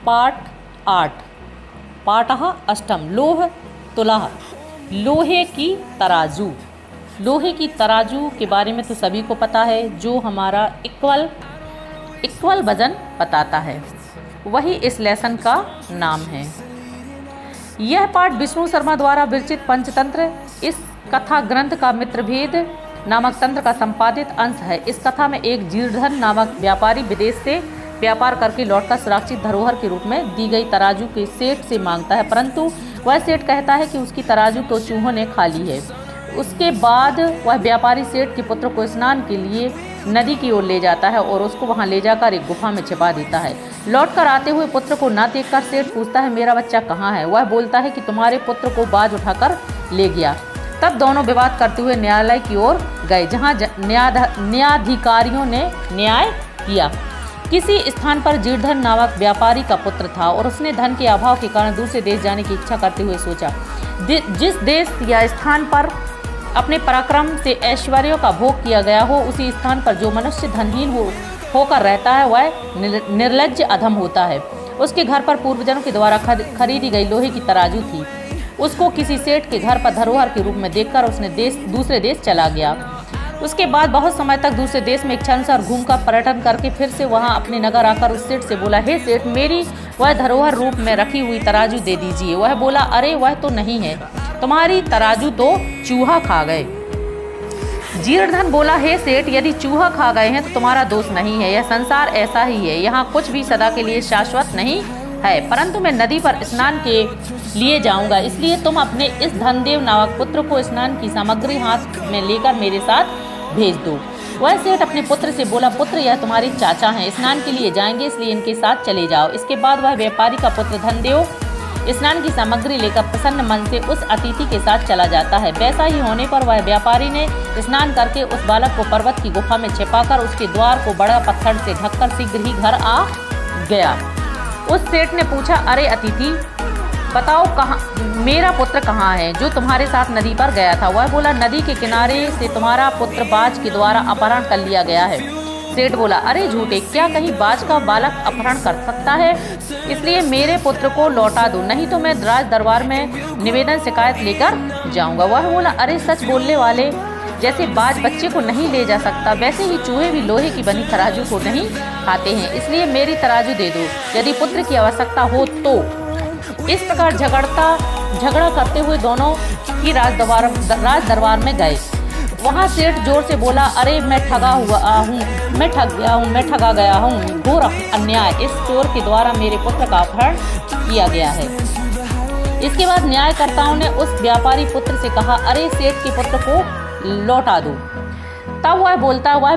पाठ 8 पाठः अष्टम लोह तुलः। लोहे की तराजू। लोहे की तराजू के बारे में तो सभी को पता है, जो हमारा इक्वल वजन बताता है, वही इस लेसन का नाम है। यह पाठ विष्णु शर्मा द्वारा विरचित पंचतंत्र इस कथा ग्रंथ का मित्रभेद नामक तंत्र का संपादित अंश है। इस कथा में एक जीर्णधन नामक व्यापारी विदेश से व्यापार करके लौटकर सुरक्षित धरोहर के रूप में दी गई तराजू के सेठ से मांगता है, परंतु वह सेठ कहता है कि उसकी तराजू तो चूहों ने खा ली है। उसके बाद वह व्यापारी सेठ के पुत्र को स्नान के लिए नदी की ओर ले जाता है और उसको वहां ले जाकर एक गुफा में छिपा देता है। लौटकर आते हुए पुत्र को न देखकर सेठ पूछता है, मेरा बच्चा कहाँ है? वह बोलता है कि तुम्हारे पुत्र को बाज उठाकर ले गया। तब दोनों विवाद करते हुए न्यायालय की ओर गए, जहाँ न्यायाधिकारियों ने न्याय किया। किसी स्थान पर जीर्णधन नामक व्यापारी का पुत्र था और उसने धन के अभाव के कारण दूसरे देश जाने की इच्छा करते हुए सोचा, जिस देश या स्थान पर अपने पराक्रम से ऐश्वर्य का भोग किया गया हो, उसी स्थान पर जो मनुष्य धनहीन होकर रहता है वह निर्लज्ज अधम होता है। उसके घर पर पूर्वजों के द्वारा खरीदी गई लोहे की तराजू थी। उसको किसी सेठ के घर पर धरोहर के रूप में देखकर उसने दूसरे देश चला गया। उसके बाद बहुत समय तक दूसरे देश में इच्छानुसार घूमकर पर्यटन करके फिर से वहां अपने नगर आकर उस सेठ से बोला, हे सेठ, मेरी वह धरोहर रूप में रखी हुई तराजू दे दीजिए। वह बोला, अरे वह तो नहीं है, तुम्हारी तराजू तो चूहा खा गए। जीर्णधन बोला, हे सेठ, यदि चूहा खा गए हैं तो तुम्हारा दोष नहीं है, यह संसार ऐसा ही है, यहाँ कुछ भी सदा के लिए शाश्वत नहीं है, परंतु मैं नदी पर स्नान के लिए जाऊंगा, इसलिए तुम अपने इस धनदेव नामक पुत्र को स्नान की सामग्री हाथ में लेकर मेरे साथ भेज दो। वह सेठ अपने पुत्र से बोला, पुत्र, यह तुम्हारे चाचा हैं, स्नान के लिए जाएंगे, इसलिए इनके साथ चले जाओ। इसके बाद वह व्यापारी का पुत्र धनदेव स्नान की सामग्री लेकर प्रसन्न मन से उस अतिथि के साथ चला जाता है। वैसा ही होने पर वह व्यापारी ने स्नान करके उस बालक को पर्वत की गुफा में छिपाकर उसके द्वार को बड़ा पत्थर से ढककर शीघ्र ही घर आ गया। उस सेठ ने पूछा, अरे अतिथि, बताओ मेरा पुत्र कहाँ है जो तुम्हारे साथ नदी पर गया था? वह बोला, नदी के किनारे से तुम्हारा पुत्र बाज के द्वारा अपहरण कर लिया गया है। सेठ बोला, अरे झूठे, क्या कहीं बाज का बालक अपहरण कर सकता है? इसलिए मेरे पुत्र को लौटा दो, नहीं तो मैं राज दरबार में निवेदन शिकायत लेकर जाऊंगा। वह बोला, अरे सच बोलने वाले, जैसे बाज बच्चे को नहीं ले जा सकता, वैसे ही चूहे भी लोहे की बनी तराजू को नहीं खाते हैं, इसलिए मेरी तराजू दे दो, यदि पुत्र की आवश्यकता हो तो। इस प्रकार झगड़ा करते हुए दोनों ही राज दरबार में गए। वहाँ सेठ जोर से बोला, अरे मैं ठगा गया हूँ, घोर अन्याय, इस चोर के द्वारा मेरे पुत्र का अपहरण किया गया है। इसके बाद न्यायकर्ताओं ने उस व्यापारी पुत्र से कहा, अरे सेठ के पुत्र को लौटा दो। तब वह बोलता, वह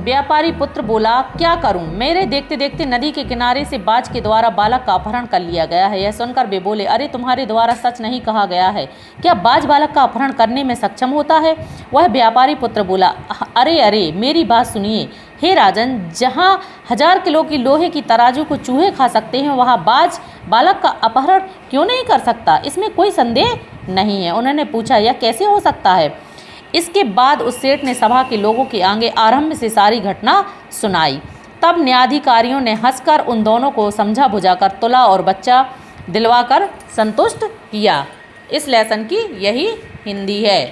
व्यापारी पुत्र बोला, क्या करूं? मेरे देखते देखते नदी के किनारे से बाज के द्वारा बालक का अपहरण कर लिया गया है। यह सुनकर वे बोले, अरे तुम्हारे द्वारा सच नहीं कहा गया है, क्या बाज बालक का अपहरण करने में सक्षम होता है? वह व्यापारी पुत्र बोला, अरे मेरी बात सुनिए, हे राजन, जहाँ 1000 किलो की लोहे की तराजू को चूहे खा सकते हैं, वहाँ बाज बालक का अपहरण क्यों नहीं कर सकता? इसमें कोई संदेह नहीं है। उन्होंने पूछा, यह कैसे हो सकता है? इसके बाद उस सेठ ने सभा के लोगों के आगे आरंभ से सारी घटना सुनाई। तब न्यायाधिकारियों ने हंसकर उन दोनों को समझा बुझाकर तुला और बच्चा दिलवाकर संतुष्ट किया। इस लेसन की यही हिंदी है।